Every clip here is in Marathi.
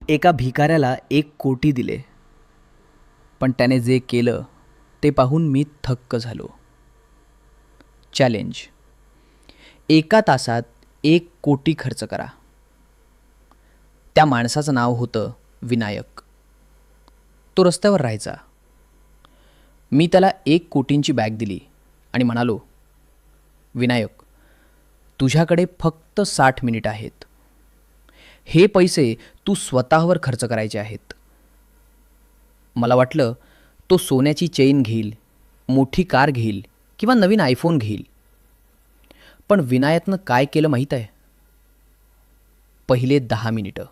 एका भिकाऱ्याला 1 कोटी दिले, पण त्याने जे केलं ते पाहून मी थक्क झालो. चॅलेंज: 1 तासात 1 कोटी खर्च करा. त्या माणसाचं नाव होतं विनायक. तो रस्त्यावर राहायचा. मी त्याला 1 कोटींची बॅग दिली आणि म्हणालो, विनायक, तुझ्याकडे फक्त 60 मिनिट आहेत. हे पैसे तू स्वतःवर खर्च करायचे आहेत. मला वाटलं तो सोन्याची चेन घेईल, मोठी कार घेईल किंवा नवीन आयफोन घेईल. पण विनायकनं काय केलं माहीत आहे? पहिले 10 मिनिटं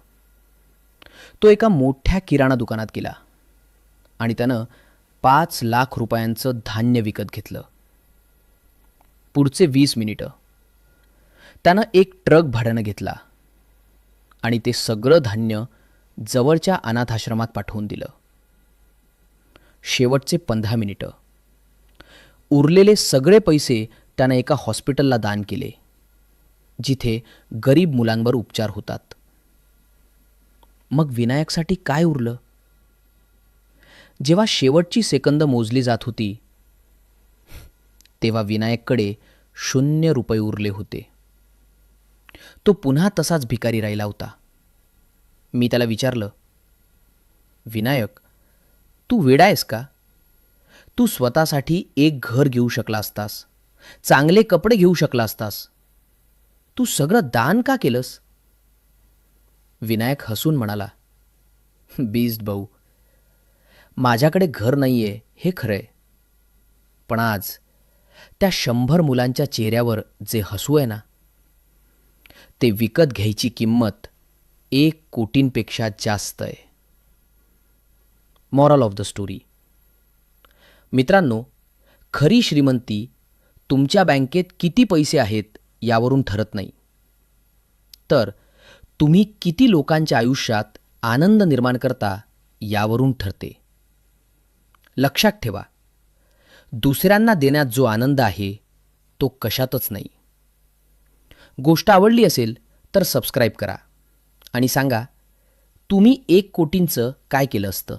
तो एका मोठ्या किराणा दुकानात गेला आणि त्यानं 5 लाख रुपयांचं धान्य विकत घेतलं. पुढचे 20 मिनिटं त्यानं एक ट्रक भाड्यानं घेतला आणि ते सगळं धान्य जवळच्या अनाथाश्रमात पाठवून दिलं. शेवटचे 15 मिनिटं उरलेले सगळे पैसे त्यानं एका हॉस्पिटलला दान केले, जिथे गरीब मुलांवर उपचार होतात. मग विनायकसाठी काय उरलं? जेव्हा शेवटची सेकंद मोजली जात होती, तेव्हा विनायककडे 0 रुपये उरले होते. तो पुन्हा तसाच भिकारी राहिला होता. मी त्याला विचारलं, विनायक, तू वेडा आहेस का? तू स्वतःसाठी एक घर घेऊ शकला असतास, चांगले कपडे घेऊ शकला असतास. तू सगळं दान का केलंस? विनायक हसून म्हणाला, बीस्ट भाऊ, माझ्याकडे घर नाही आहे हे खरं आहे, पण आज त्या 100 मुलांच्या चेहऱ्यावर जे हसू आहे ना, ते विकत घ्यायची किंमत 1 कोटींपेक्षा जास्त आहे. मॉरल ऑफ द स्टोरी: मित्रांनो, खरी श्रीमंती तुमच्या बँकेत किती पैसे आहेत यावरून ठरत नाही, तर तुम्ही किती लोकांच्या आयुष्यात आनंद निर्माण करता यावरून ठरते. लक्षात ठेवा, दुसऱ्यांना देण्यात जो आनंद आहे तो कशातच नाही. गोष्ट आवडली असेल तर सबस्क्राईब करा आणि सांगा तुम्ही 1 कोटींचं काय केलं असतं.